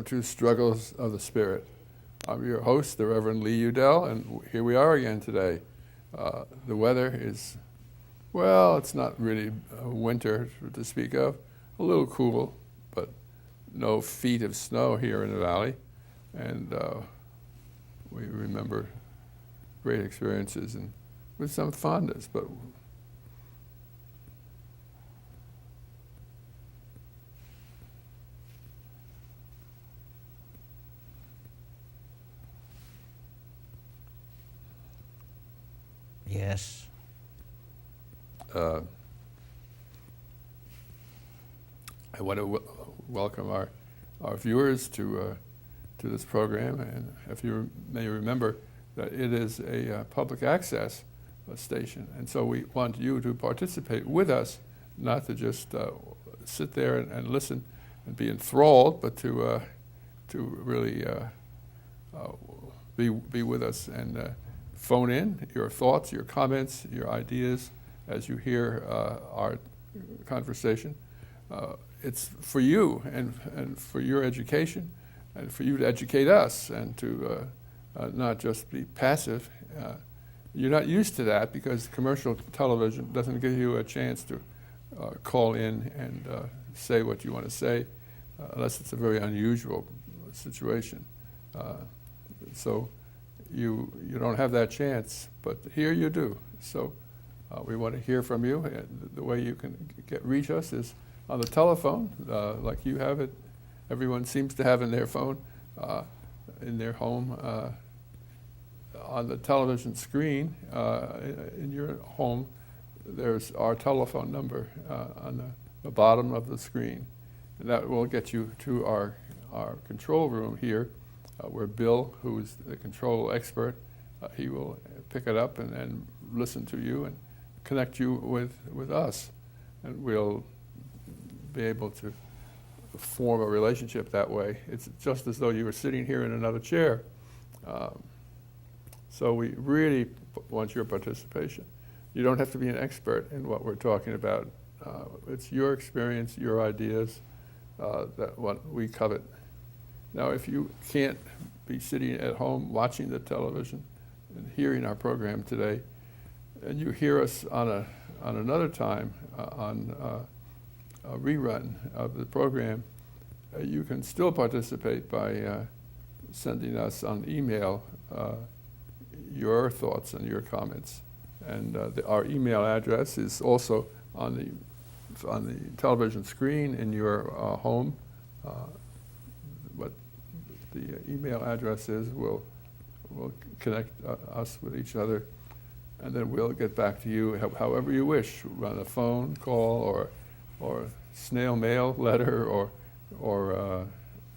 welcome to Struggles of the Spirit. I'm your host, the Reverend Leland Udell, and here we are again today. The weather is, well, it's not really winter to speak of, a little cool, but no feet of snow here in the valley. And we remember great experiences and with some fondness, but yes. I want to welcome our viewers to this program, and if you may remember that it is a public access station, and so we want you to participate with us, not to just sit there and listen and be enthralled, but to really be with us and phone in your thoughts, your comments, your ideas as you hear our conversation. It's for you and for your education and for you to educate us and to not just be passive. You're not used to that because commercial television doesn't give you a chance to call in and say what you want to say unless it's a very unusual situation. So you don't have that chance, but here you do. So we want to hear from you. And the way you can reach us is on the telephone, like you have it. Everyone seems to have in their phone, in their home, on the television screen in your home. There's our telephone number on the bottom of the screen, and that will get you to our control room here, where Bill, who is the control expert, he will pick it up and listen to you and connect you with us, and we'll be able to form a relationship that way. It's just as though you were sitting here in another chair. So we really want your participation. You don't have to be an expert in what we're talking about. It's your experience, your ideas, that what we covet. Now, if you can't be sitting at home watching the television and hearing our program today, and you hear us on another time on a rerun of the program, you can still participate by sending us on email your thoughts and your comments. And our email address is also on the television screen in your home. What the email address is, we'll connect us with each other, and then we'll get back to you however you wish, on a phone call or snail mail letter or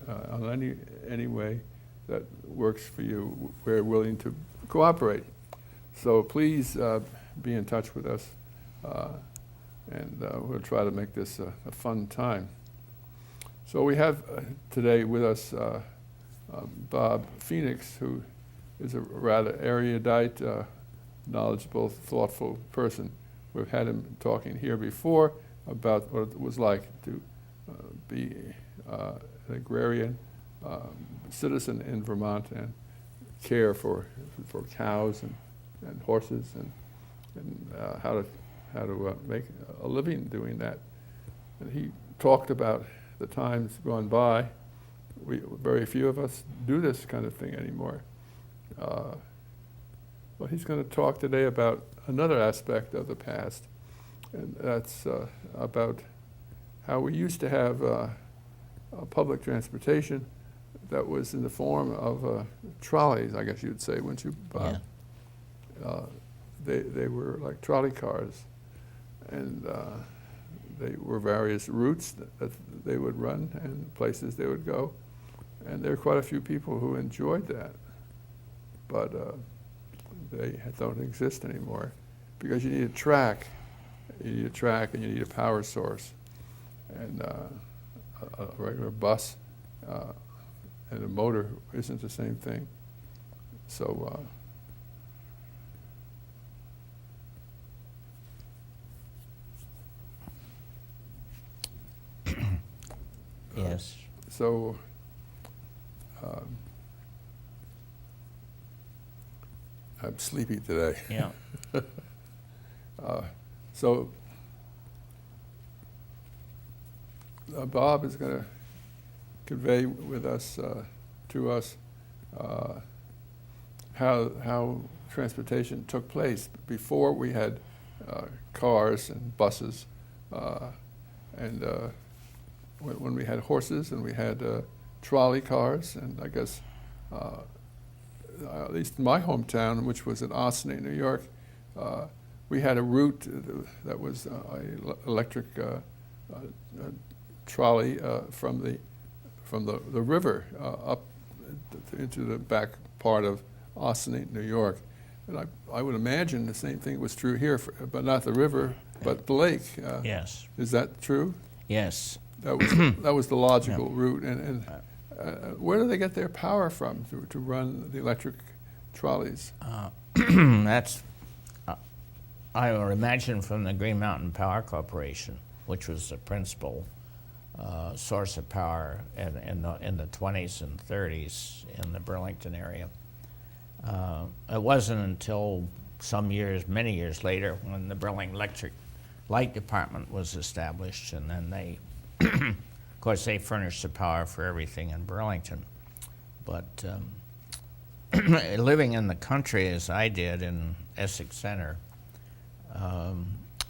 on any way that works for you. We're willing to cooperate. So please be in touch with us, and we'll try to make this a fun time. So we have today with us Bob Fenix, who is a rather erudite, knowledgeable, thoughtful person. We've had him talking here before about what it was like to be an agrarian citizen in Vermont and care for cows and horses and how to make a living doing that. And he talked about the times gone by. Very few of us do this kind of thing anymore. Well, he's going to talk today about another aspect of the past, and that's about how we used to have public transportation that was in the form of trolleys, I guess you'd say, wouldn't you, Bob? Yeah. They were like trolley cars, and they were various routes that they would run and places they would go, and there are quite a few people who enjoyed that, but they don't exist anymore because you need a track. You need a track and you need a power source, and a regular bus and a motor isn't the same thing. So yes. So I'm sleepy today. Yeah. So Bob is going to convey with us, to us, how transportation took place before we had cars and buses, and when we had horses and we had trolley cars, and I guess at least in my hometown, which was in Osney, New York, we had a route that was a electric trolley from the river up into the back part of Osney, New York. And I would imagine the same thing was true here, but not the river, but the lake. Yes. Is that true? Yes. That was the logical route. And where do they get their power from to run the electric trolleys? That's, I would imagine, from the Green Mountain Power Corporation, which was the principal source of power in the 20s and 30s in the Burlington area. It wasn't until many years later, when the Burlington Electric Light Department was established, and then they, of course, they furnished the power for everything in Burlington. But living in the country, as I did in Essex Center,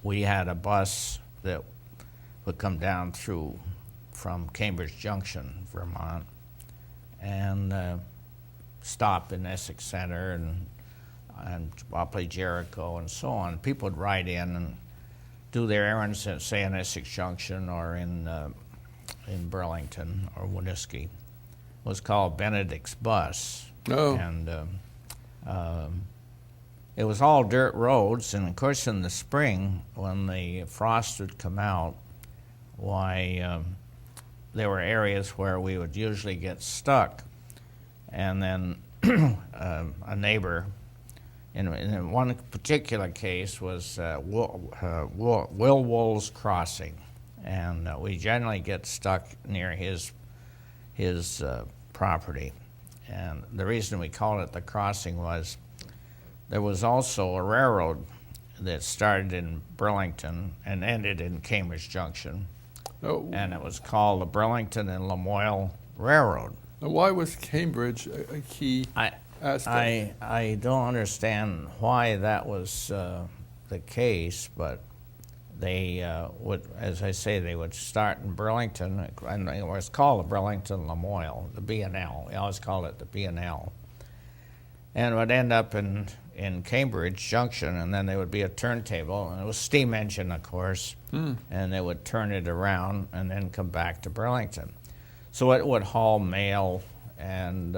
we had a bus that would come down from Cambridge Junction, Vermont, and stop in Essex Center and Wapley, Jericho, and so on. People would ride in and do their errands, say in Essex Junction or in Burlington or Winooski. It was called Benedict's Bus. Oh. And it was all dirt roads, and of course in the spring, when the frost would come out, there were areas where we would usually get stuck. And then a neighbor, in one particular case, was Will Wool's Crossing, and we generally get stuck near his property. And the reason we called it the crossing was there was also a railroad that started in Burlington and ended in Cambridge Junction, and it was called the Burlington and Lamoille Railroad. Now, why was Cambridge a key aspect? I don't understand why that was the case, but they would, as I say, they would start in Burlington, and it was called the Burlington Lamoille, the B&L. We always called it the B&L. And it would end up in Cambridge Junction, and then there would be a turntable, and it was steam engine, of course, and they would turn it around and then come back to Burlington. So it would haul mail and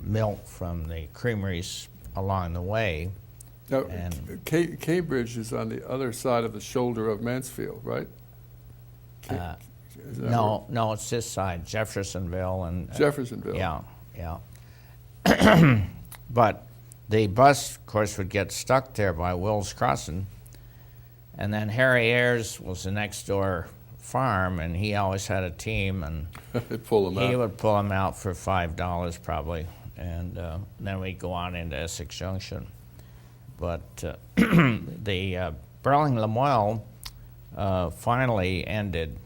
milk from the creameries along the way. Now, Cambridge is on the other side of the shoulder of Mansfield, right? No, it's this side, Jeffersonville and Jeffersonville. Yeah. But the bus, of course, would get stuck there by Will's Crossing, and then Harry Ayres was the next door farm, and he always had a team, and he would pull them out for $5 probably, and then we'd go on into Essex Junction. But the Burlington Lamoille finally ended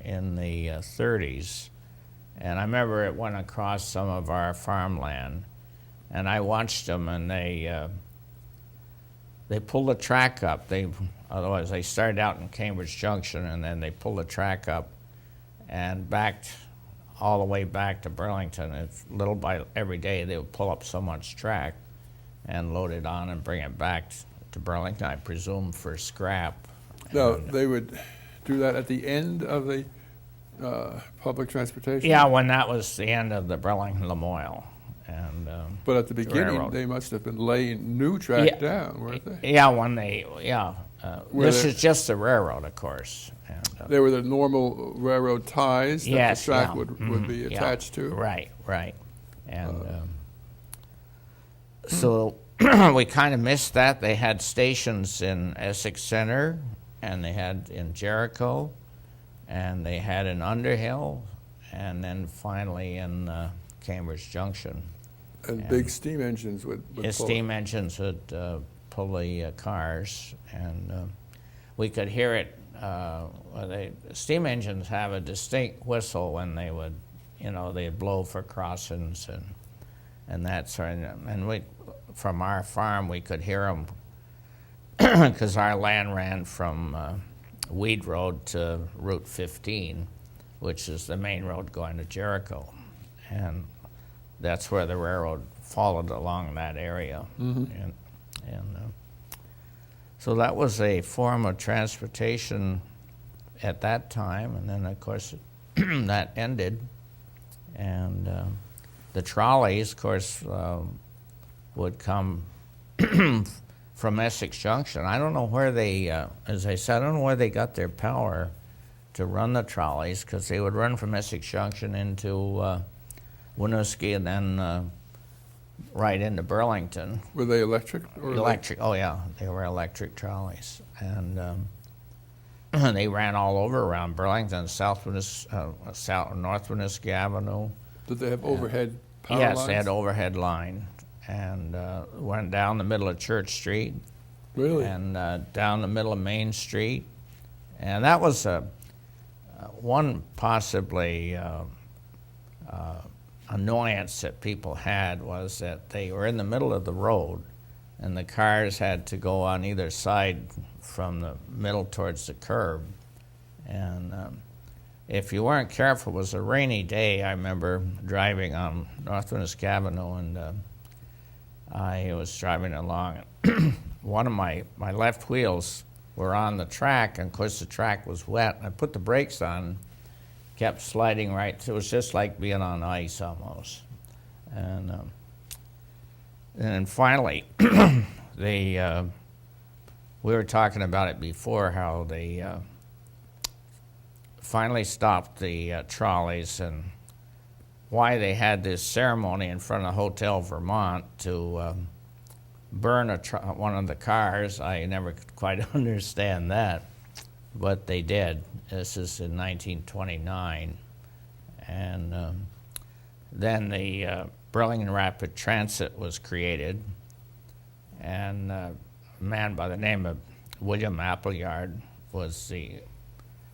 in the 30s, and I remember it went across some of our farmland, and I watched them, and they pulled the track up. Otherwise, they started out in Cambridge Junction, and then they pulled the track up and backed all the way back to Burlington. It's little by every day, they would pull up so much track and load it on and bring it back to Burlington, I presume, for scrap. No, they would do that at the end of the public transportation? Yeah, when that was the end of the Burlington Lamoille. But at the beginning, they must have been laying new track down, weren't they? Yeah, this is just the railroad, of course. And, they were the normal railroad ties that the track would be attached to? Right. And so we kind of missed that. They had stations in Essex Center, and they had in Jericho, and they had in Underhill, and then finally in Cambridge Junction. And big steam engines would pull steam engines would pull the cars, and we could hear it. Steam engines have a distinct whistle when they would, they'd blow for crossings and that sort of. And we, from our farm, we could hear them because our land ran from Weed Road to Route 15, which is the main road going to Jericho, and that's where the railroad followed along that area. And so that was a form of transportation at that time, and then of course that ended, and the trolleys, of course, would come from Essex Junction. I don't know where they, as I said, I don't know where they got their power to run the trolleys, because they would run from Essex Junction into Winooski and then right into Burlington. Were they electric? Or electric, oh yeah, they were electric trolleys. And they ran all over around Burlington, North Winooski Avenue. Did they have overhead power lines? Yes, lines? they had overhead line. And went down the middle of Church Street. Really? And down the middle of Main Street. And that was one possibly annoyance that people had, was that they were in the middle of the road and the cars had to go on either side from the middle towards the curb. And if you weren't careful, it was a rainy day. I remember driving on North Winooski Avenue, and I was driving along. One of my left wheels were on the track, and of course the track was wet. I put the brakes on, kept sliding right. It was just like being on ice almost. And finally, we were talking about it before, how they finally stopped the trolleys, and why they had this ceremony in front of Hotel Vermont to burn one of the cars. I never could quite understand that, but they did. This is in 1929. And then the Burlington Rapid Transit was created, and a man by the name of William Appleyard was the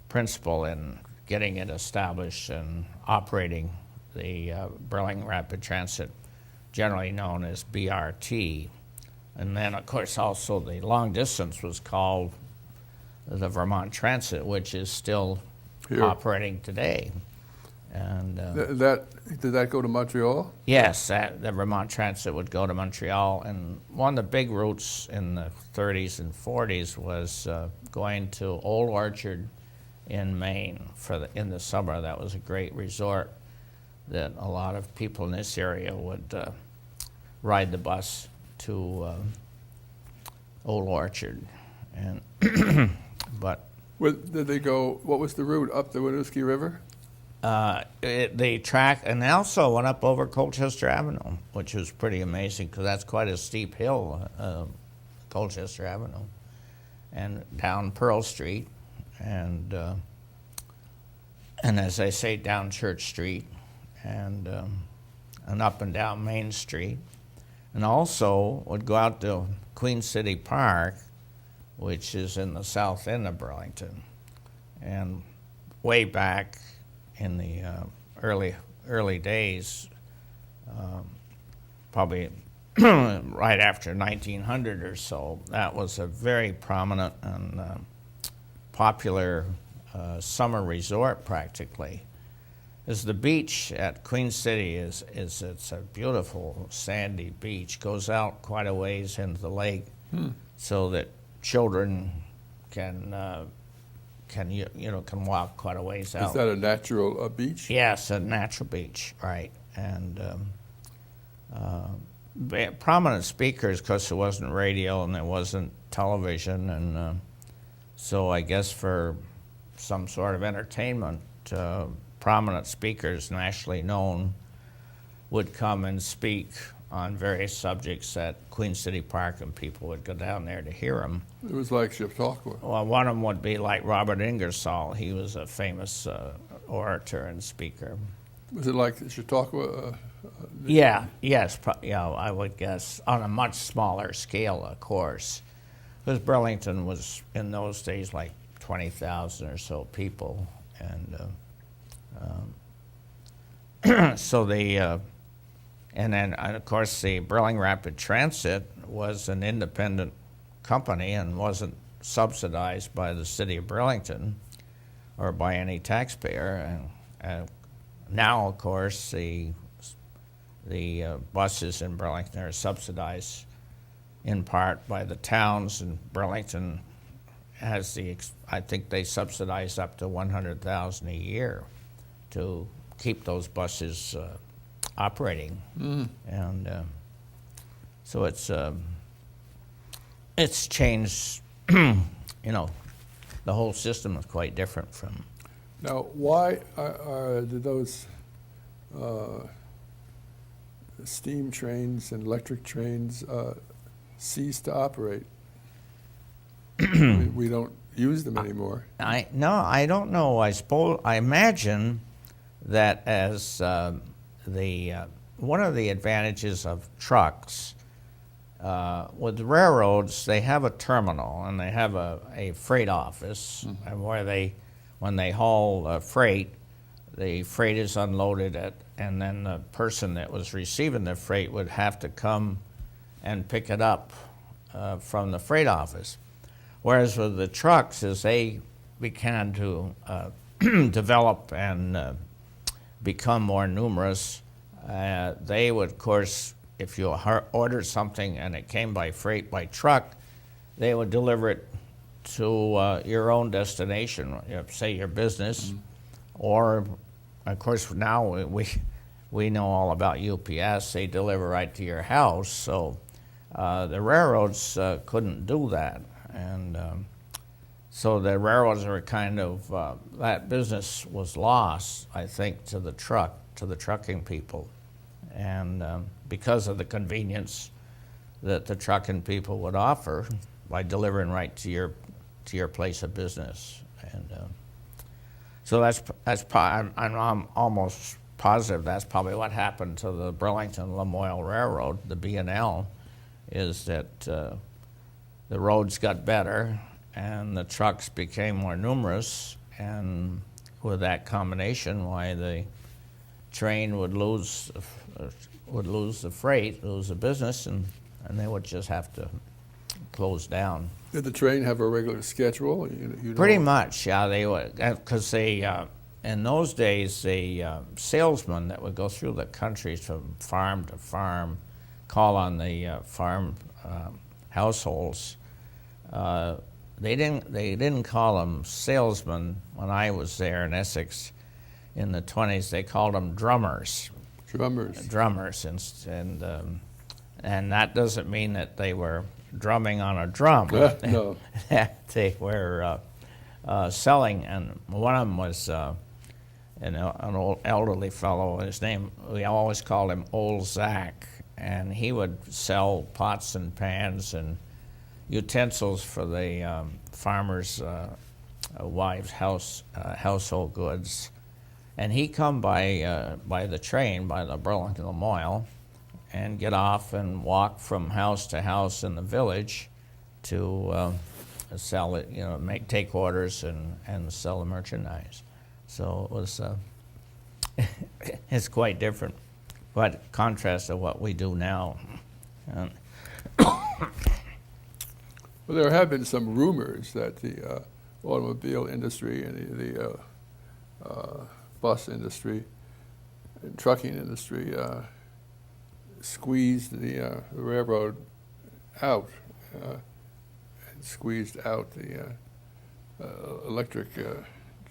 principal in getting it established and operating the Burlington Rapid Transit, generally known as BRT. And then, of course, also the long distance was called the Vermont Transit, which is still operating today. And did that go to Montreal? Yes, the Vermont Transit would go to Montreal. And one of the big routes in the 30s and 40s was going to Old Orchard in Maine in the summer. That was a great resort that a lot of people in this area would ride the bus to Old Orchard. And did they go, what was the route, up the Winooski River? The track, and they also went up over Colchester Avenue, which was pretty amazing, because that's quite a steep hill, Colchester Avenue, and down Pearl Street, and as I say, down Church Street, and up and down Main Street, and also would go out to Queen City Park, which is in the south end of Burlington, and way back in the early days, probably right after 1900 or so, that was a very prominent and popular summer resort practically. Is the beach at Queen City it's a beautiful sandy beach, goes out quite a ways into the lake, so that children can walk quite a ways out. Is that a natural beach? Yes, a natural beach, right. And prominent speakers, because there wasn't radio and there wasn't television, and so I guess for some sort of entertainment, prominent speakers, nationally known, would come and speak on various subjects at Queen City Park, and people would go down there to hear them. It was like Chautauqua. Well, one of them would be like Robert Ingersoll. He was a famous orator and speaker. Was it like the Chautauqua? I would guess on a much smaller scale, of course, because Burlington was in those days like 20,000 or so people, and and then of course the Burlington Rapid Transit was an independent company and wasn't subsidized by the city of Burlington or by any taxpayer. And now, of course, the buses in Burlington are subsidized in part by the towns, and Burlington has I think they subsidize up to $100,000 a year to keep those buses operating, and so it's changed. The whole system is quite different from. Now, why did those steam trains and electric trains cease to operate? we don't use them anymore. I don't know. I imagine that as one of the advantages of trucks. With railroads, they have a terminal and they have a freight office, and when they haul freight, the freight is unloaded and then the person that was receiving the freight would have to come and pick it up from the freight office. Whereas with the trucks, as they began to develop and become more numerous, they would, of course, if you ordered something and it came by freight, by truck, they would deliver it to your own destination, say your business, or, of course, now we know all about UPS. They deliver right to your house, so the railroads couldn't do that. And so the railroads are kind of, that business was lost, I think, to the trucking people. And because of the convenience that the trucking people would offer by delivering right to your place of business, and so I'm almost positive that's probably what happened to the Burlington-Lamoille Railroad, the B&L, is that the roads got better and the trucks became more numerous, and with that combination, why the train would lose the freight, lose the business, and they would just have to close down. Did the train have a regular schedule? Pretty much, yeah. They would, because in those days, the salesman that would go through the country from farm to farm, call on the farm households. They didn't call them salesmen when I was there in Essex. In the 20s, they called them drummers. Drummers, and that doesn't mean that they were drumming on a drum. No. They were selling, and one of them was an old elderly fellow. His name, we always called him Old Zach, and he would sell pots and pans and utensils for the farmers' wives' household goods. And he come by the train, by the Burlington-Lamoille, and get off and walk from house to house in the village to sell it, take orders and sell the merchandise. So it was, it's quite different, quite a contrast to what we do now. Well, there have been some rumors that the automobile industry and the bus industry and trucking industry squeezed the railroad out and squeezed out the electric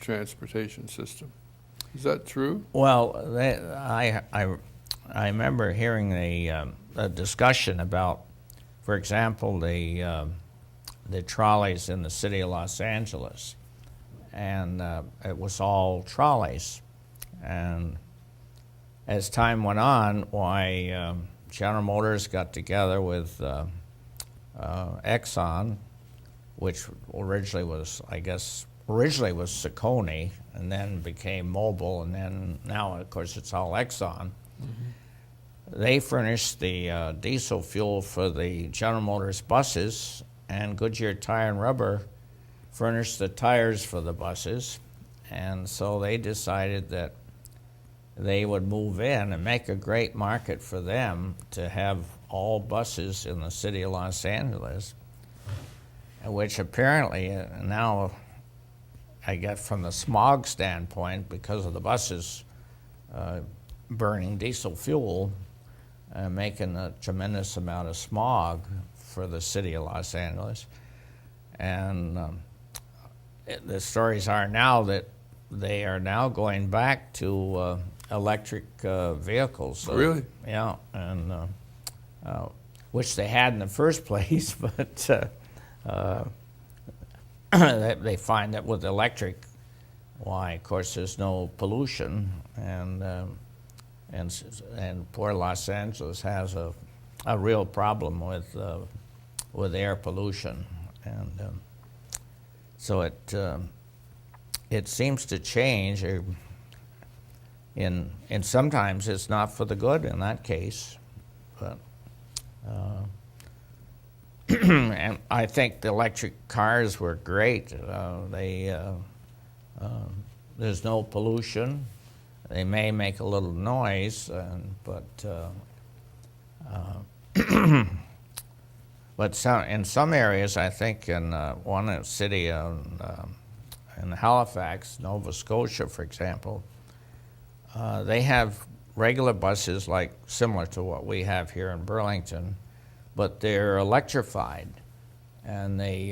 transportation system. Is that true? Well, I remember hearing a discussion about, for example, the trolleys in the city of Los Angeles, and it was all trolleys. And as time went on, General Motors got together with Exxon, which originally was Saucony, and then became Mobil, and then now, of course, it's all Exxon. They furnished the diesel fuel for the General Motors buses, and Goodyear Tire and Rubber furnished the tires for the buses. And so they decided that they would move in and make a great market for them to have all buses in the city of Los Angeles, which apparently now, I get from the smog standpoint, because of the buses burning diesel fuel, making a tremendous amount of smog for the city of Los Angeles. And the stories are now that they are now going back to electric vehicles. So, really? Yeah, and which they had in the first place, but they find that with electric, why, of course, there's no pollution, and poor Los Angeles has a real problem with air pollution, and so it seems to change. In sometimes it's not for the good in that case, but and I think the electric cars were great. There's no pollution. They may make a little noise, but in some areas, I think in one city in Halifax, Nova Scotia, for example, they have regular buses like similar to what we have here in Burlington, but they're electrified, and they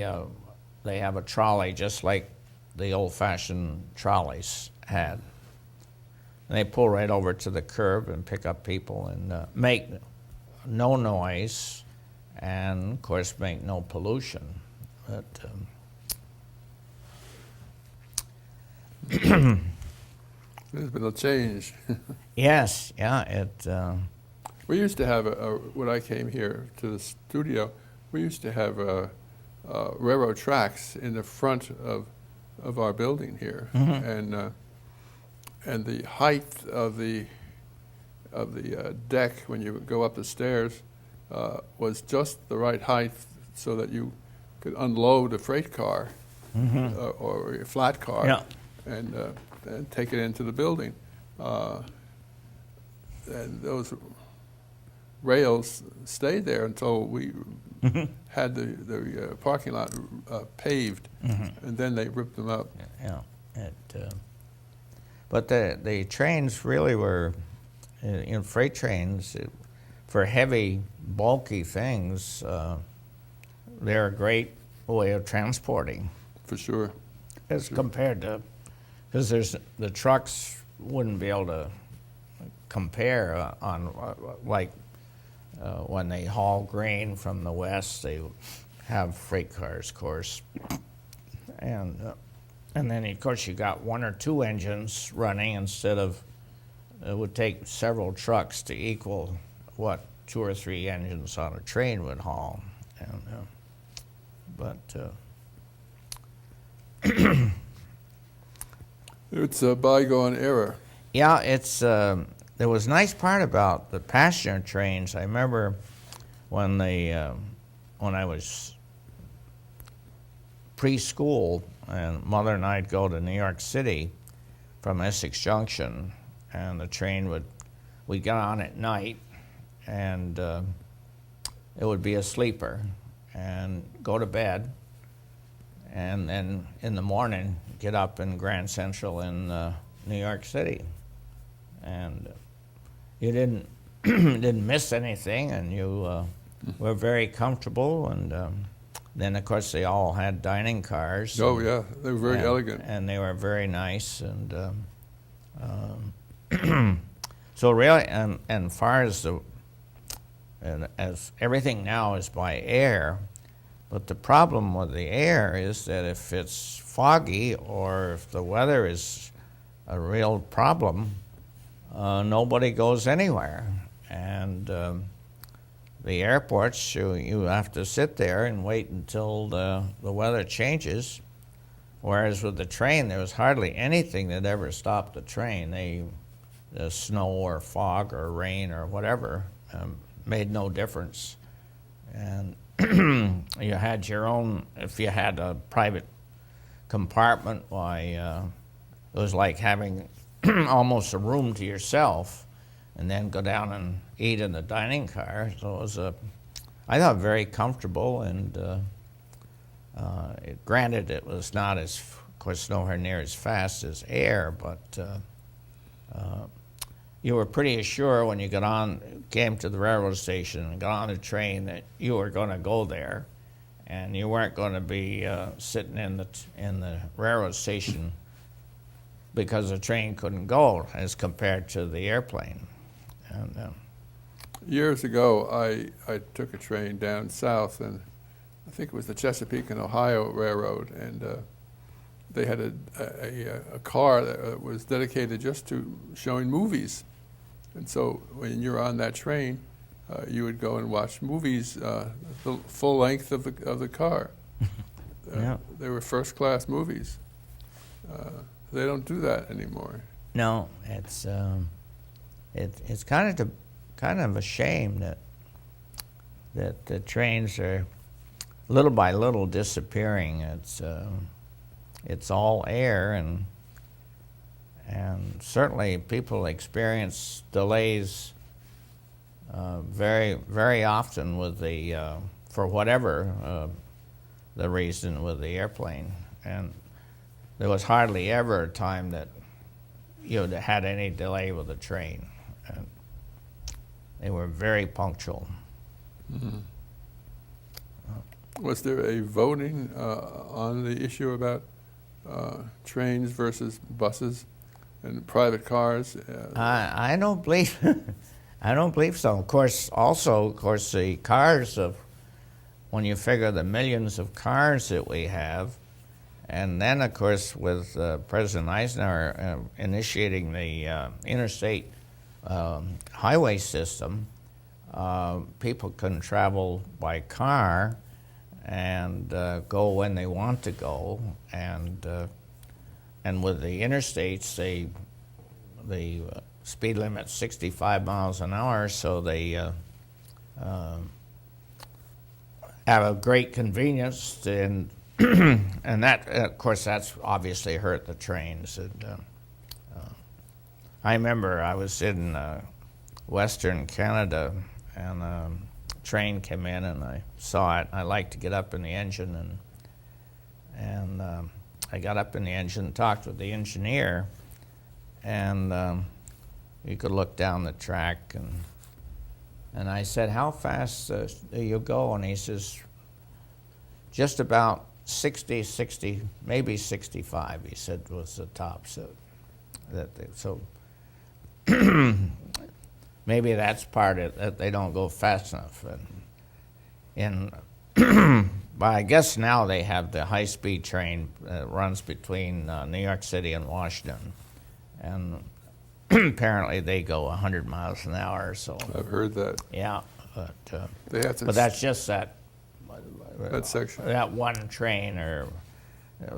have a trolley just like the old-fashioned trolleys had. And they pull right over to the curb and pick up people and make no noise, and of course make no pollution. But there's been a change. Yes, yeah. We used to have when I came here to the studio, we used to have railroad tracks in the front of our building here, and the height of the deck when you go up the stairs was just the right height so that you could unload a freight car or a flat car, yeah, and take it into the building. And those rails stayed there until we had the parking lot paved, and then they ripped them up. Yeah, but the trains really were, freight trains, for heavy, bulky things, they're a great way of transporting. For sure. As compared to, because the trucks wouldn't be able to compare on when they haul grain from the west, they have freight cars, of course, and then of course you got one or two engines running instead of, it would take several trucks to equal what 2 or 3 engines on a train would haul, and it's a bygone era. Yeah, it's there was a nice part about the passenger trains. I remember when I was preschool, and Mother and I'd go to New York City from Essex Junction, and the train we'd get on at night, and it would be a sleeper, and go to bed, and then in the morning get up in Grand Central in New York City, and you didn't miss anything, and you were very comfortable, and then of course they all had dining cars. Oh yeah, they were very elegant, and they were very nice, and so really, and far as as everything now is by air, but the problem with the air is that if it's foggy or if the weather is a real problem, nobody goes anywhere, and the airports, you have to sit there and wait until the weather changes, Whereas with the train, there was hardly anything that ever stopped the train. The snow or fog or rain or whatever made no difference. And you had your own, if you had a private compartment, why, it was like having almost a room to yourself, and then go down and eat in the dining car. So it was I thought, very comfortable, and granted, it was not as, of course, nowhere near as fast as air, but you were pretty assured when you came to the railroad station and got on a train that you were going to go there, and you weren't going to be sitting in the railroad station because the train couldn't go as compared to the airplane. And years ago, I took a train down south, and I think it was the Chesapeake and Ohio Railroad, and they had a car that was dedicated just to showing movies. And so when you're on that train, you would go and watch movies the full length of the car. Yeah. They were first-class movies. They don't do that anymore. No, it's kind of a shame that the trains are little by little disappearing. It's all air, and certainly people experience delays very, very often with for whatever the reason with the airplane. And there was hardly ever a time that you had any delay with the train. And they were very punctual. Mm-hmm. Was there a voting on the issue about trains versus buses and private cars? I don't believe I don't believe so. Of course, the cars when you figure the millions of cars that we have, and then of course with President Eisenhower initiating the interstate highway system, people can travel by car and go when they want to go, and with the interstates, the speed limit's 65 miles an hour, so they have a great convenience, and and that, of course, that's obviously hurt the trains. And I remember I was in Western Canada, and a train came in, and I saw it. I liked to get up in the engine, and I got up in the engine, talked with the engineer, and you could look down the track, and I said, "How fast do you go?" And he says, "Just about 60, maybe 65." He said was the top. So maybe that's part of it, that they don't go fast enough. But I guess now they have the high-speed train that runs between New York City and Washington, and apparently they go 100 miles an hour. So I've heard that. Yeah, but that's just that section. That one train or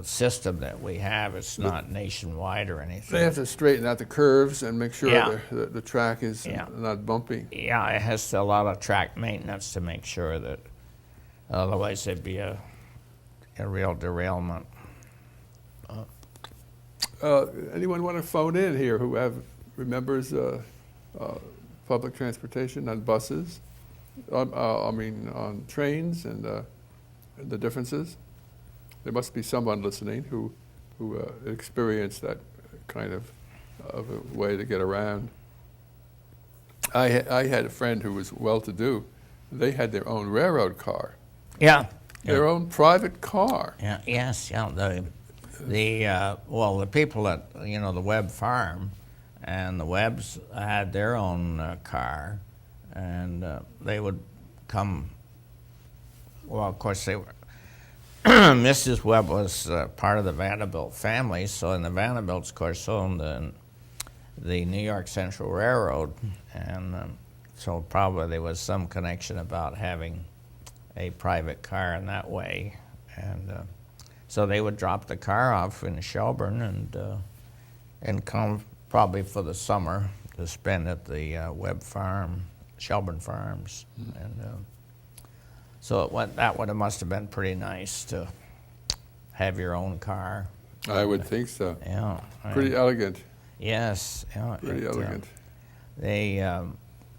system that we have. It's not nationwide or anything. They have to straighten out the curves and make sure the track is not bumpy. Yeah, it has a lot of track maintenance to make sure that, otherwise there'd be a real derailment. Anyone want to phone in here who remembers public transportation on buses? On trains and the differences? There must be someone listening who experienced that kind of a way to get around. I had a friend who was well-to-do. They had their own railroad car. Yeah. Their own private car. Yeah. Yes. Yeah. The people at the Webb farm, and the Webbs had their own car, and they would come. Well, of course they were. Mrs. Webb was part of the Vanderbilt family, so in the Vanderbilts, of course, owned the New York Central Railroad, and so probably there was some connection about having a private car in that way. And So they would drop the car off in Shelburne and come probably for the summer to spend at the Webb Farm, Shelburne Farms. And so that must have been pretty nice to have your own car. I would think so. Yeah. Pretty elegant. Yes. Yeah, Pretty elegant.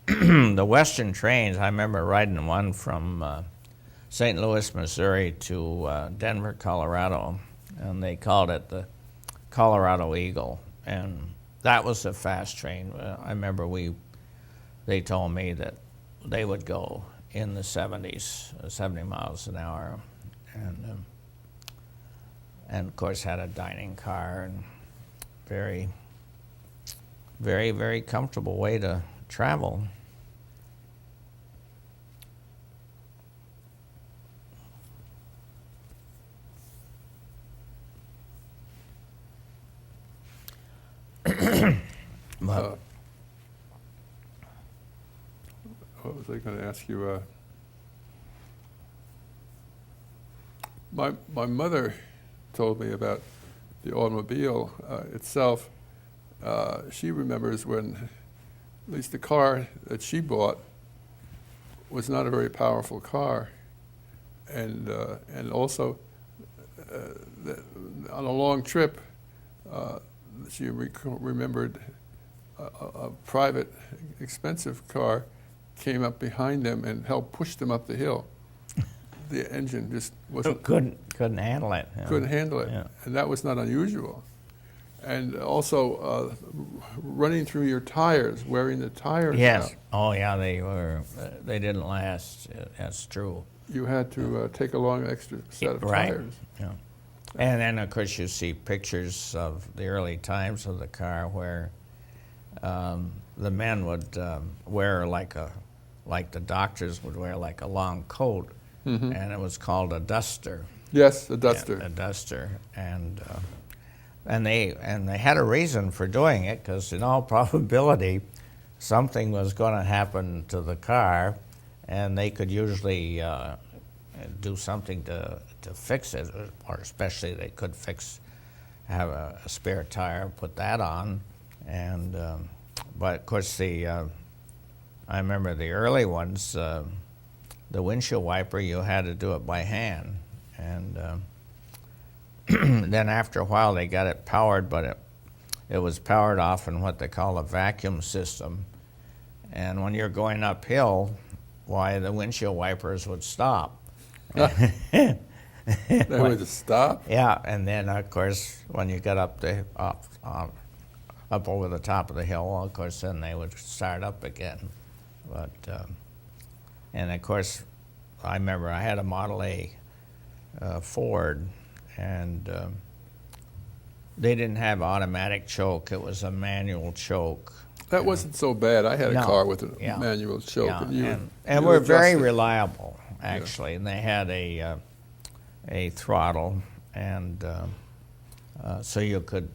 The Western trains, I remember riding one from St. Louis, Missouri to Denver, Colorado, and they called it the Colorado Eagle, and that was a fast train. I remember they told me that they would go in the 70s, 70 miles an hour, and of course had a dining car, and very, very, very comfortable way to travel. What was I going to ask you? My mother told me about the automobile itself. She remembers when, at least the car that she bought was not a very powerful car, and also on a long trip, she remembered a private, expensive car came up behind them and helped push them up the hill. The engine just wasn't couldn't handle it. Yeah. Couldn't handle it, Yeah. and that was not unusual. And also running through your tires, wearing the tires Yes. out. Oh, yeah. They didn't last. That's true. You had to take along an extra set of Right. tires. Yeah. And then, of course, you see pictures of the early times of the car where the men would wear like the doctors would wear like a long coat, Mm-hmm. and it was called a duster. Yes, a duster. Yeah, a duster, and they had a reason for doing it, because in all probability, something was going to happen to the car, and they could usually do something to fix it, or especially they could have a spare tire, put that on, and but of course I remember the early ones, the windshield wiper, you had to do it by hand, and then after a while they got it powered, but it was powered off in what they call a vacuum system, and when you're going uphill, why, the windshield wipers would stop. They would just stop? Yeah, and then of course when you got up over the top of the hill, of course then they would start up again. But and of course I remember I had a Model A Ford, and they didn't have automatic choke. It was a manual choke. That wasn't so bad. I had a car with a Yeah. manual choke. Yeah, And and you were very adjusted. reliable, actually. And they had a throttle, and so you could,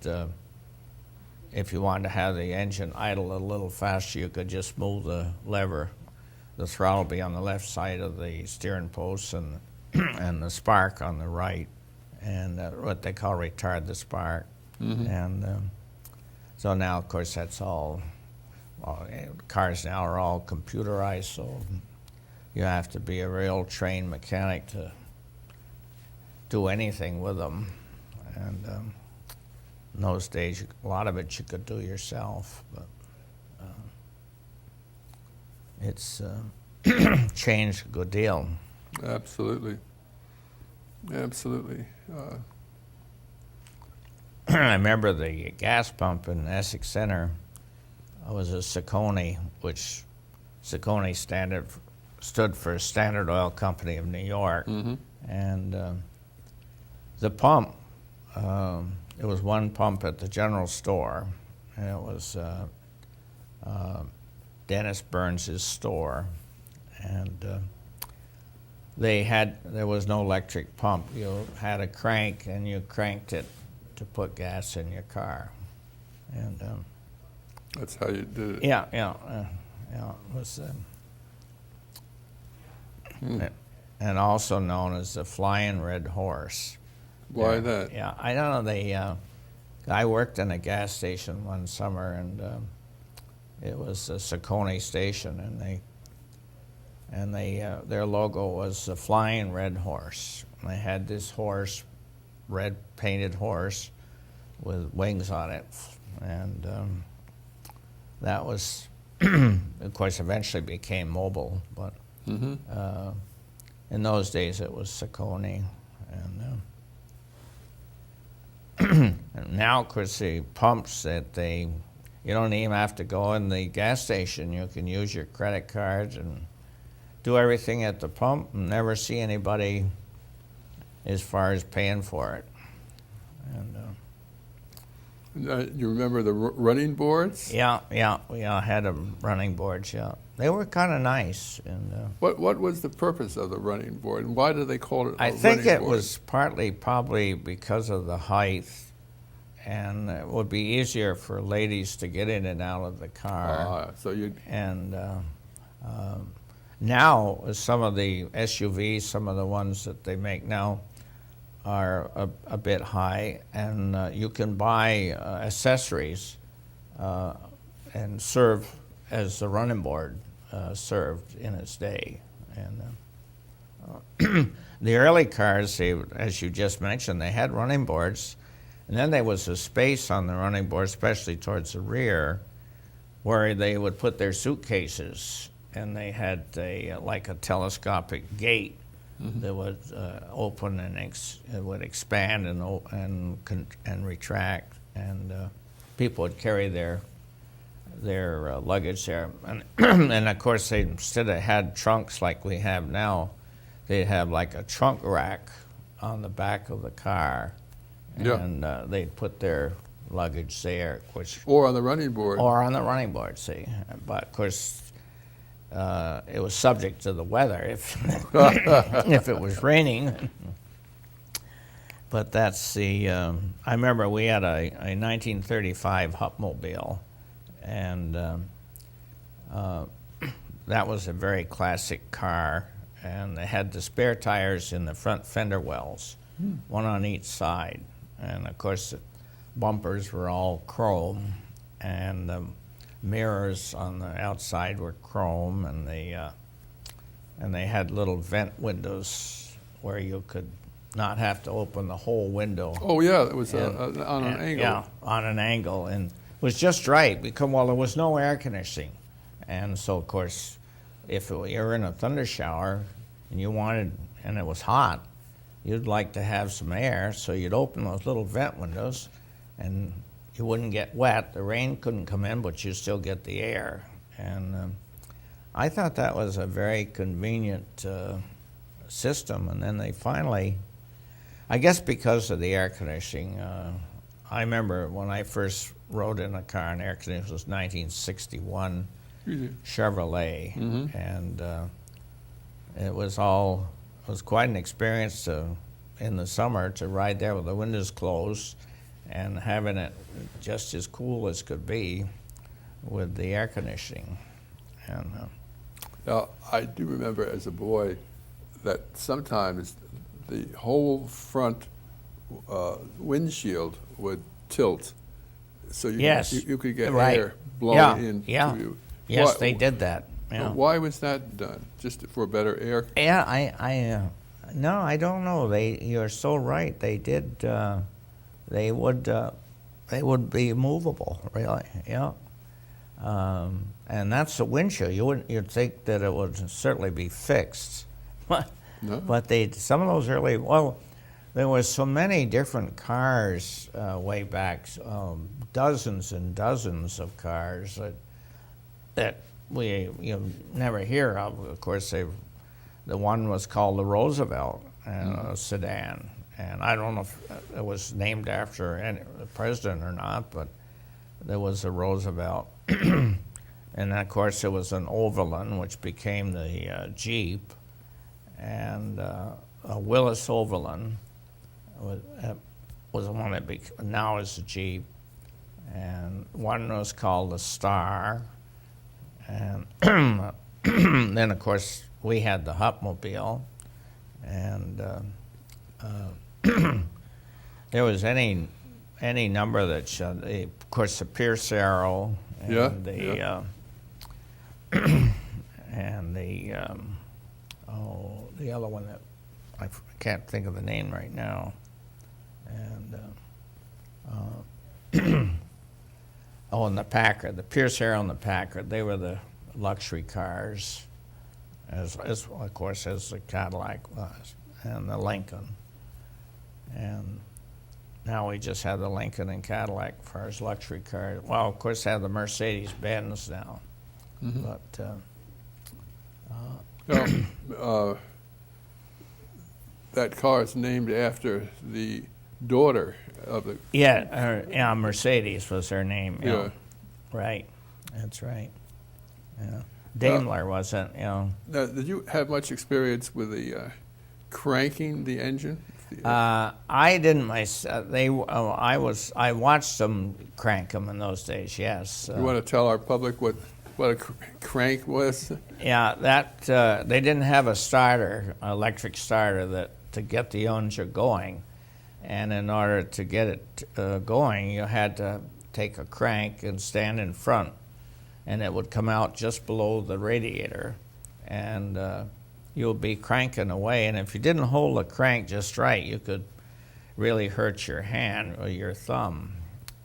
if you wanted to have the engine idle a little faster, you could just move the lever. The throttle be on the left side of the steering post, and and the spark on the right, and what they call retard the spark. Mm-hmm. And so now, of course, that's all. Cars now are all computerized, so you have to be a real trained mechanic to do anything with them. And in those days, a lot of it you could do yourself, but it's changed a good deal. Absolutely. Absolutely. I remember the gas pump in Essex Center was a Ciccone, which Ciccone stood for Standard Oil Company of New York. Mm-hmm. And the pump, it was one pump at the general store, and it was Dennis Burns's store. And there was no electric pump. You had a crank, and you cranked it to put gas in your car. And That's how you did it. yeah, it was, and also known as the Flying Red Horse. Why that? Yeah, I don't know. I worked in a gas station one summer, and it was a Saucony station, and their logo was a flying red horse. And they had this horse, red painted horse, with wings on it, and that was, of course, eventually became Mobile, but in those days it was Saucony, and now, of course, the pumps that you don't even have to go in the gas station. You can use your credit cards and do everything at the pump and never see anybody as far as paying for it. And you remember the running boards? Yeah, I had them running boards. Yeah, they were kind of nice. And what was the purpose of the running board, and why do they call it? I think it was partly probably because of the height, and it would be easier for ladies to get in and out of the car. Now some of the SUVs, some of the ones that they make now, are a bit high, and you can buy accessories and serve as the running board served in its day. And the early cars, as you just mentioned, they had running boards, and then there was a space on the running board, especially towards the rear, where they would put their suitcases, and they had like a telescopic gate that would open and it would expand and retract, and people would carry their luggage there. And and of course, they instead of had trunks like we have now, they'd have like a trunk rack on the back of the car, and they'd put their luggage there, or on the running board. See, but of course. It was subject to the weather if if it was raining. But that's I remember we had a 1935 Hupmobile, and that was a very classic car, and they had the spare tires in the front fender wells, one on each side, and of course the bumpers were all chrome, and mirrors on the outside were chrome, and they had little vent windows where you could not have to open the whole window. Oh yeah, it was on an angle. Yeah, on an angle, and it was just right because there was no air conditioning, and so of course, if you were in a thunder shower and and it was hot, you'd like to have some air, so you'd open those little vent windows, and you wouldn't get wet. The rain couldn't come in, but you still get the air. And I thought that was a very convenient system. And then they finally, I guess because of the air conditioning, I remember when I first rode in a car in air conditioning, it was 1961 Chevrolet. And it was quite an experience in the summer to ride there with the windows closed and having it just as cool as could be with the air conditioning. And now, I do remember as a boy that sometimes the whole front windshield would tilt, so you could get air blowing into you. Yes, they did that. Yeah. Why was that done? Just for better air? Yeah, no, I don't know. You're so right. They did. They would be movable, really. Yeah. And that's the windshield. You'd think that it would certainly be fixed, but some of those early. Well, there was so many different cars way back, dozens and dozens of cars that we never hear of. Of course, the one was called the Roosevelt, a sedan. And I don't know if it was named after a president or not, but there was a Roosevelt. And of course, there was an Overland, which became the Jeep, and a Willis Overland was the one that now is the Jeep. And one was called the Star. And then, of course, we had the Hupmobile. And there was any number that showed, of course, the Pierce Arrow and and the other one that I can't think of the name right now, and and the Packard, the Pierce Arrow and the Packard, they were the luxury cars, as of course as the Cadillac was, and the Lincoln, and now we just have the Lincoln and Cadillac as far as luxury cars. Well, of course, have the Mercedes-Benz now, but that car is named after the daughter of the... Mercedes was her name. Yeah. Right. That's right. Yeah. Daimler wasn't, Now, did you have much experience with the cranking the engine? I didn't myself. I watched them crank them in those days. Yes. You want to tell our public what a crank was? Yeah, that they didn't have a starter, electric starter, to get the engine going, and in order to get it going, you had to take a crank and stand in front, and it would come out just below the radiator, and you'll be cranking away, and if you didn't hold the crank just right, you could really hurt your hand or your thumb,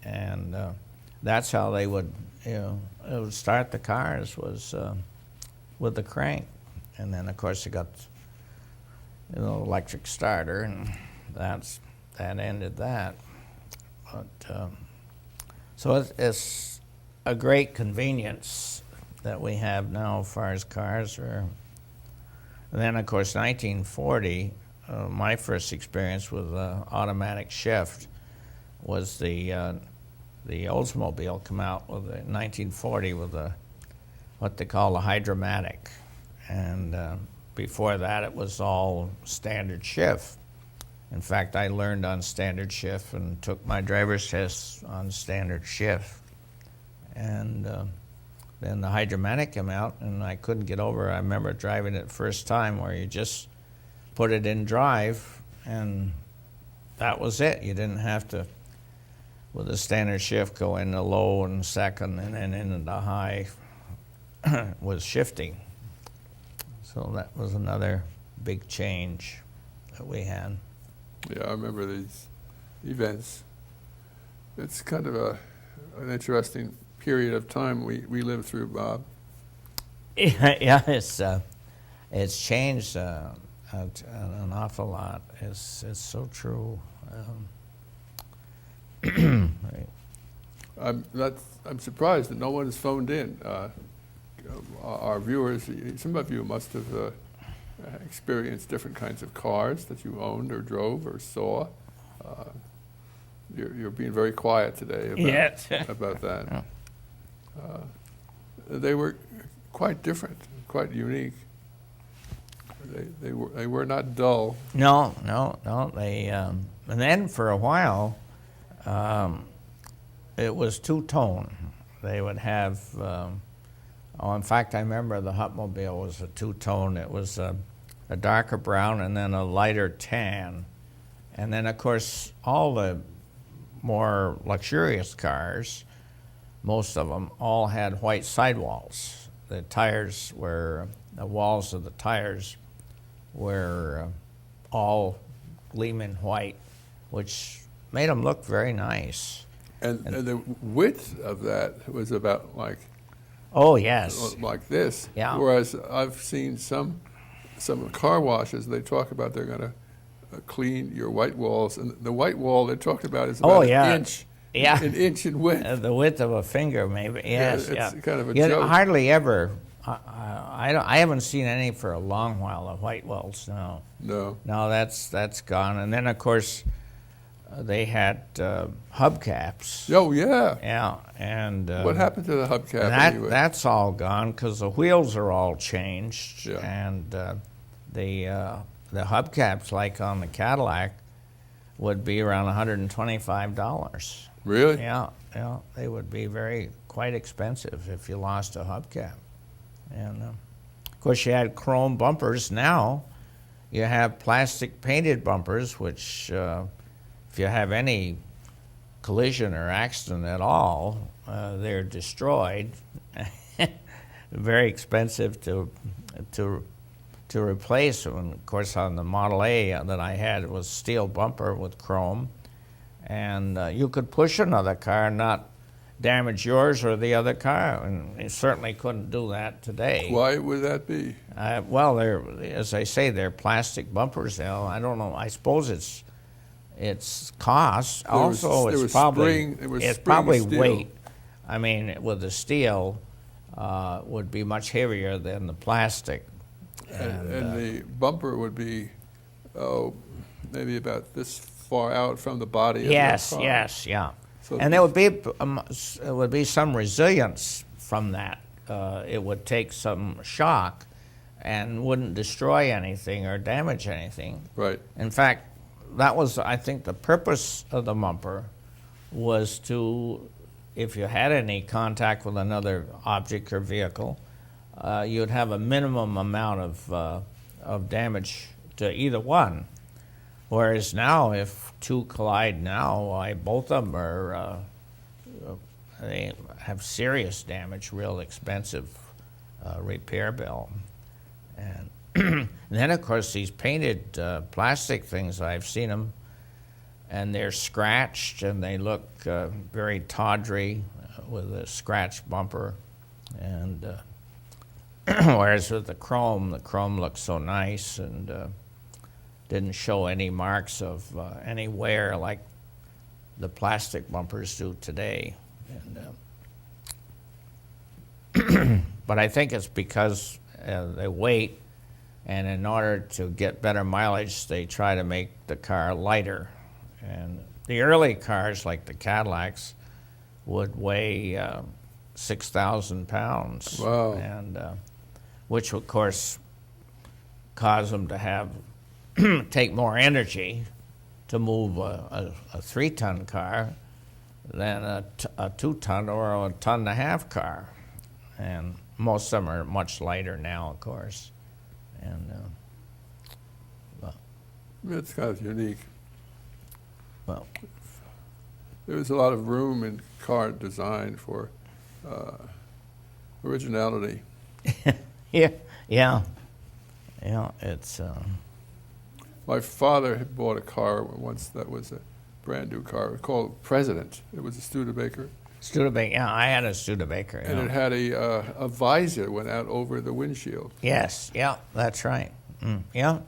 and that's how they would, it would start the cars, was with the crank, and then of course you got electric starter, and that ended that. But so it's a great convenience that we have now as far as cars are. And then, of course, 1940, my first experience with automatic shift was the Oldsmobile come out with in 1940 with what they call a Hydromatic, and before that it was all standard shift. In fact, I learned on standard shift and took my driver's test on standard shift, and then the Hydromatic came out, and I couldn't get over. I remember driving it first time where you just put it in drive, and that was it. You didn't have to, with the standard shift, go into low and second and then into the high. Was shifting. So that was another big change that we had. Yeah, I remember these events. It's kind of an interesting period of time we lived through, Bob. Yeah, it's changed an awful lot. It's so true. Right. I'm surprised that no one has phoned in. Our viewers, some of you must have experienced different kinds of cars that you owned or drove or saw. You're being very quiet today about that. They were quite different, quite unique. They were not dull. No. They and then for a while, it was two-tone. They would have. In fact, I remember the Hupmobile was a two-tone. It was a darker brown and then a lighter tan. And then, of course, all the more luxurious cars, most of them, all had white sidewalls. The walls of the tires were all gleaming white, which made them look very nice. And the width of that was about like... Oh, yes. Like this. Yeah. Whereas I've seen some car washes, they talk about they're going to clean your white walls. And the white wall they talked about is about an inch. Yeah. An inch in width. The width of a finger, maybe. Yes. It's kind of a joke. Hardly ever. I haven't seen any for a long while of white walls. No. No. No, that's gone. And then, of course, they had hubcaps. Oh, yeah. Yeah, and what happened to the hubcap anyway? That's all gone because the wheels are all changed, and the hubcaps, like on the Cadillac, would be around $125. Really? Yeah, they would be quite expensive if you lost a hubcap. And of course, you had chrome bumpers. Now, you have plastic painted bumpers, which if you have any collision or accident at all, they're destroyed. Very expensive to replace. And of course, on the Model A that I had, it was steel bumper with chrome, and you could push another car and not damage yours or the other car, and you certainly couldn't do that today. Why would that be? Well, as I say, they're plastic bumpers now. I don't know. I suppose it's cost. Also, it's probably weight. I mean, with the steel, would be much heavier than the plastic. And the bumper would be, maybe about this far out from the body of the car. Yes, yeah. So and there would be some resilience from that. It would take some shock and wouldn't destroy anything or damage anything. Right. In fact, that was, I think, the purpose of the bumper was to, if you had any contact with another object or vehicle, you'd have a minimum amount of damage to either one. Whereas now, if two collide now, both of them are, they have serious damage, real expensive repair bill. And then, of course, these painted plastic things, I've seen them, and they're scratched, and they look very tawdry with a scratched bumper. And whereas with the chrome looks so nice and didn't show any marks of any wear like the plastic bumpers do today. And, but I think it's because they weight, and in order to get better mileage, they try to make the car lighter. And the early cars, like the Cadillacs, would weigh 6,000 pounds. Wow. And which, of course, caused them to have take more energy to move a 3-ton car than a 2-ton or a 1.5-ton car. And most of them are much lighter now, of course. And it's kind of unique. Well, there was a lot of room in car design for originality. Yeah. It's. My father had bought a car once that was a brand new car called President. It was a Studebaker. Studebaker, yeah, I had a Studebaker. And it had a visor that went out over the windshield. Yes, yeah, that's right. Yeah.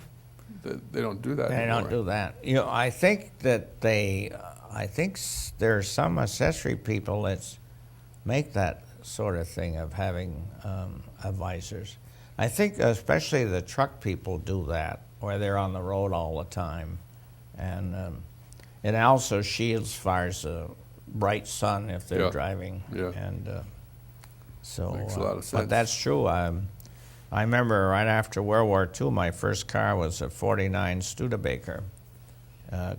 They don't do that anymore. They don't do that. You know, I think that there are some accessory people that make that sort of thing of having visors. I think especially the truck people do that, where they're on the road all the time. And it also shields as far as the bright sun if they're driving. Yeah. And so, makes a lot of sense. But that's true. I remember right after World War II, my first car was a 49 Studebaker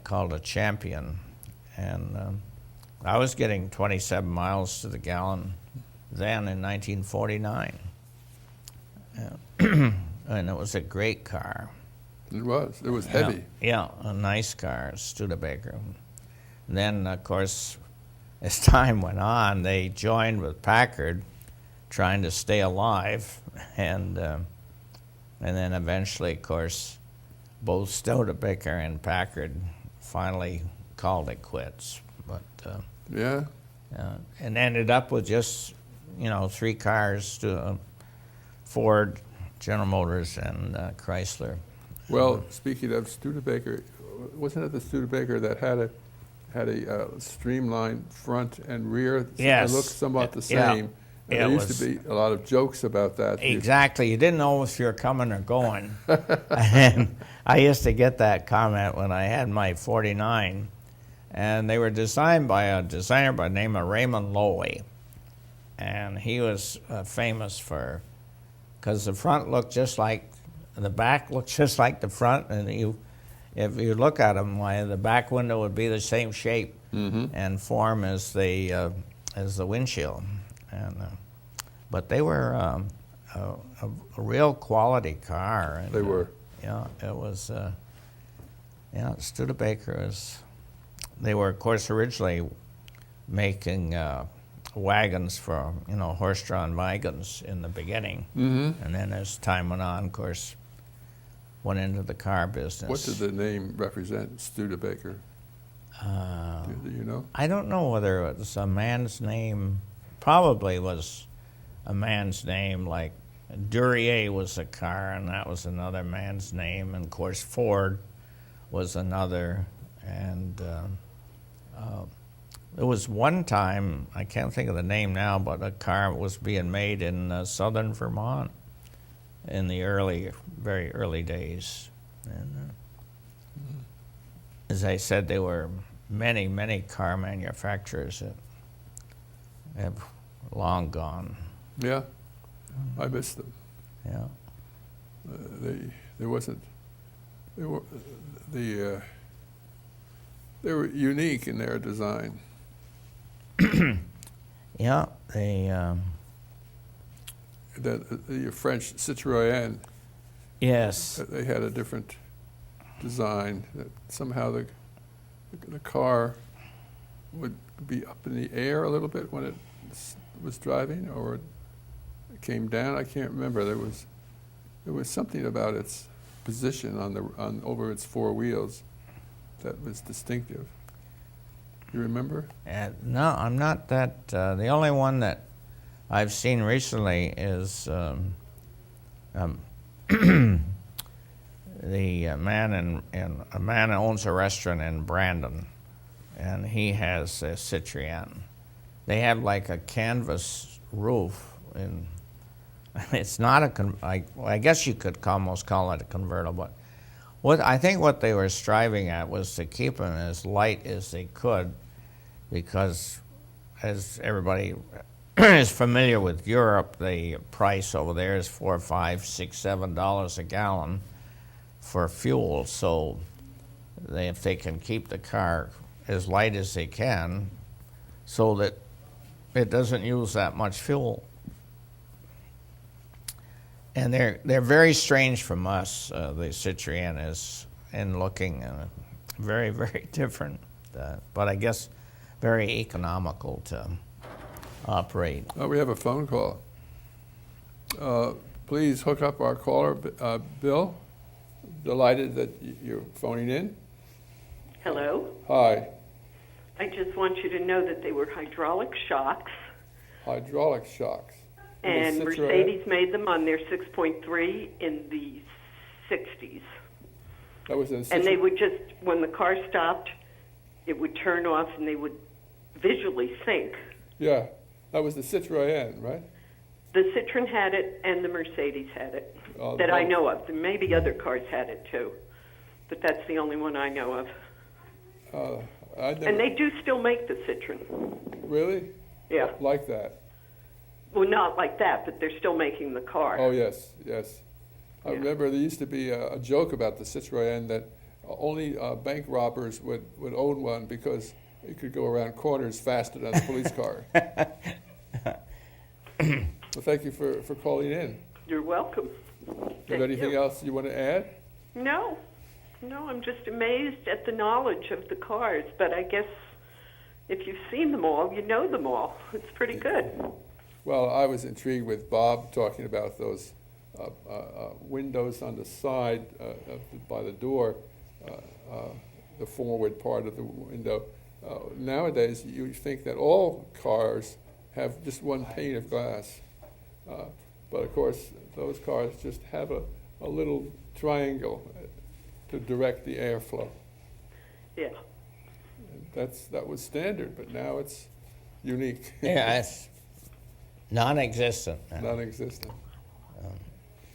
called a Champion. And I was getting 27 miles to the gallon then in 1949. And it was a great car. It was. It was heavy. Yeah, a nice car, Studebaker. And then, of course, as time went on, they joined with Packard, trying to stay alive, and then eventually, of course, both Studebaker and Packard finally called it quits. But and ended up with just 3 cars: Ford, General Motors, and Chrysler. Well, speaking of Studebaker, wasn't it the Studebaker that had a streamlined front and rear? Yes. It looked somewhat the same. And there used to be a lot of jokes about that. Exactly. You didn't know if you were coming or going. And I used to get that comment when I had my 49. And they were designed by a designer by the name of Raymond Loewy. And he was famous because the front looked just like, the back looked just like the front. And if you look at them, the back window would be the same shape and form as the windshield. And but they were a real quality car. And, they were. Yeah, it was. Studebaker is. they were, of course, originally making wagons for, horse-drawn wagons in the beginning. Mm-hmm. And then as time went on, of course, went into the car business. What did the name represent, Studebaker? Do you know? I don't know whether it was a man's name. Probably was a man's name, like Duryea was a car, and that was another man's name. And, of course, Ford was another. And there was one time, I can't think of the name now, but a car was being made in southern Vermont in the very early days. And as I said, there were many, many car manufacturers that have long gone. Yeah, I miss them. Yeah. They were unique in their design. Yeah, they. The French Citroën. Yes. They had a different design. That somehow the car would be up in the air a little bit when it was driving, or it came down. I can't remember. There was something about its position on over its four wheels that was distinctive. You remember? No, I'm not that. The only one that I've seen recently is the man a man owns a restaurant in Brandon, and he has a Citroën. They have like a canvas roof, and it's not I guess you could almost call it a convertible. But I think what they were striving at was to keep them as light as they could, because as everybody is familiar with Europe, the price over there is $4, $5, $6, $7 a gallon for fuel. So if they can keep the car as light as they can, so that it doesn't use that much fuel. And they're very strange from us. The Citroën is in looking very, very different, but I guess very economical to operate. We have a phone call. Please hook up our caller, Bill. Delighted that you're phoning in. Hello. Hi. I just want you to know that they were hydraulic shocks. Hydraulic shocks. And Mercedes made them on their 6.3 in the 60s. That was in and they would just, when the car stopped, it would turn off and they would visually sync. Yeah, that was the Citroën, right? The Citroën had it and the Mercedes had it, that I know of. Maybe other cars had it too, but that's the only one I know of. And they do still make the Citroën. Really? Yeah. Like that? Well, not like that, but they're still making the car. Oh, yes, yes. I remember there used to be a joke about the Citroën that only bank robbers would own one because it could go around corners faster than a police car. Well, thank you for calling in. You're welcome. Is there anything else you want to add? No, I'm just amazed at the knowledge of the cars, but I guess if you've seen them all, you know them all. It's pretty good. Well, I was intrigued with Bob talking about those windows on the side by the door, the forward part of the window. Nowadays, you think that all cars have just one pane of glass. But of course, those cars just have a little triangle to direct the airflow. Yeah. And that was standard, but now it's unique. Yeah, it's non-existent. Non-existent.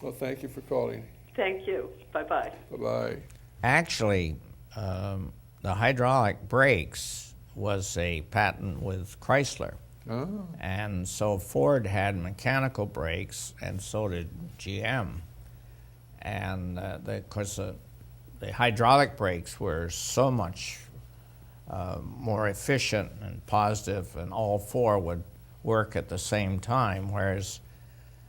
Well, thank you for calling. Thank you. Bye-bye. Bye-bye. Actually, the hydraulic brakes was a patent with Chrysler. Oh. And so Ford had mechanical brakes, and so did GM. And of course, the hydraulic brakes were so much more efficient and positive, and all four would work at the same time, whereas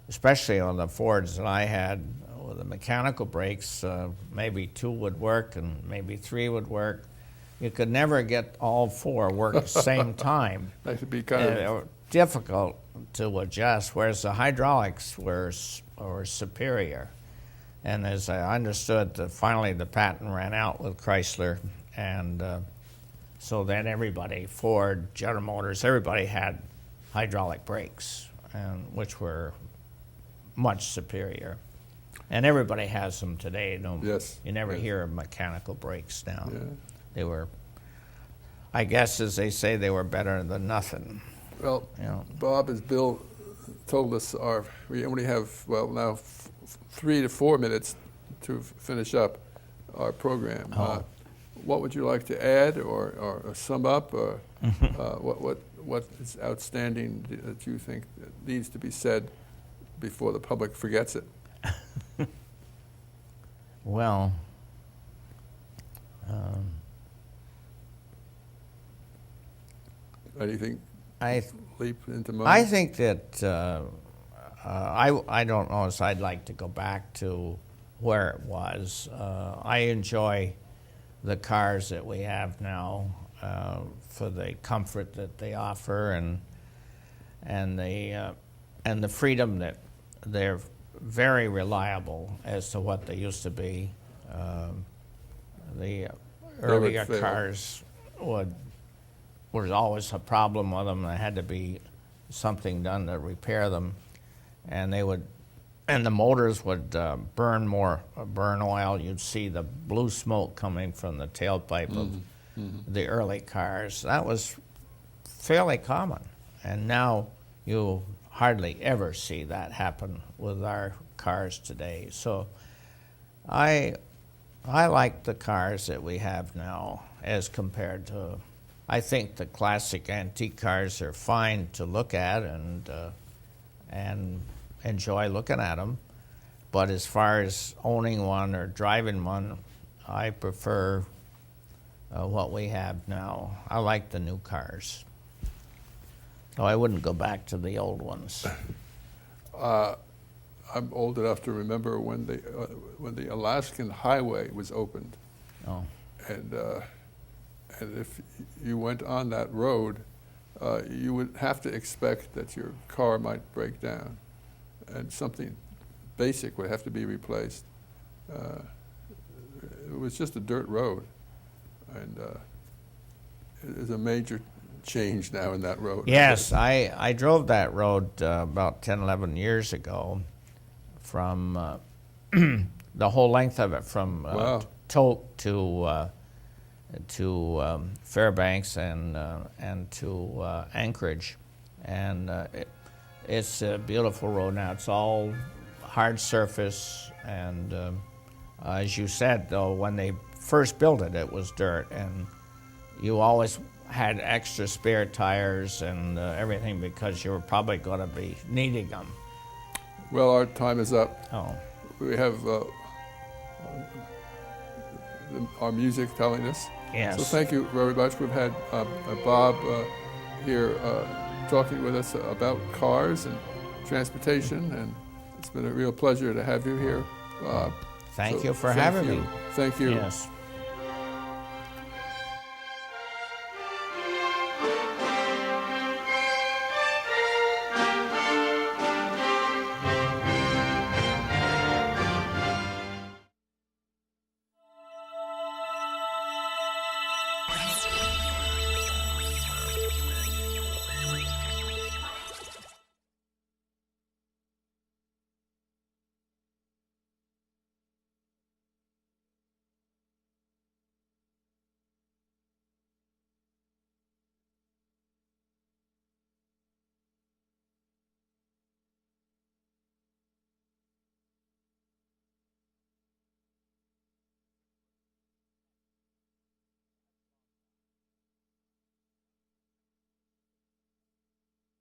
especially on the Fords that I had with the mechanical brakes, maybe two would work and maybe three would work. You could never get all four work at the same time. That could be kind of difficult to adjust, whereas the hydraulics were superior. And as I understood, finally the patent ran out with Chrysler, and so then everybody, Ford, General Motors, everybody had hydraulic brakes, which were much superior. And everybody has them today. Yes. You never hear of mechanical brakes now. Yeah. They were, I guess, as they say, they were better than nothing. Well, Bob, as Bill told us, we only have, now 3 to 4 minutes to finish up our program. What would you like to add or sum up? Or what is outstanding that you think needs to be said before the public forgets it? Well, anything leap into mind? I think that I don't know as I'd like to go back to where it was. I enjoy the cars that we have now for the comfort that they offer and the freedom that they're very reliable as to what they used to be. The earlier cars was always a problem with them. There had to be something done to repair them, and the motors would burn oil. You'd see the blue smoke coming from the tailpipe of the early cars. That was fairly common, and now you hardly ever see that happen with our cars today. So I like the cars that we have now as compared to, I think the classic antique cars are fine to look at and enjoy looking at them. But as far as owning one or driving one, I prefer what we have now. I like the new cars. So I wouldn't go back to the old ones. I'm old enough to remember when the Alaskan Highway was opened. Oh. And if you went on that road, you would have to expect that your car might break down, and something basic would have to be replaced. It was just a dirt road, and it is a major change now in that road. Yes, I drove that road about 10, 11 years ago from the whole length of it from Toke to Fairbanks and to Anchorage, and it's a beautiful road now. It's all hard surface, and as you said, though, when they first built it, it was dirt, and you always had extra spare tires and everything because you were probably going to be needing them. Well, our time is up. Oh. We have our music telling us. Yes. So thank you very much. We've had Bob here talking with us about cars and transportation, and it's been a real pleasure to have you here, Bob. Thank you for having me. Thank you. Yes.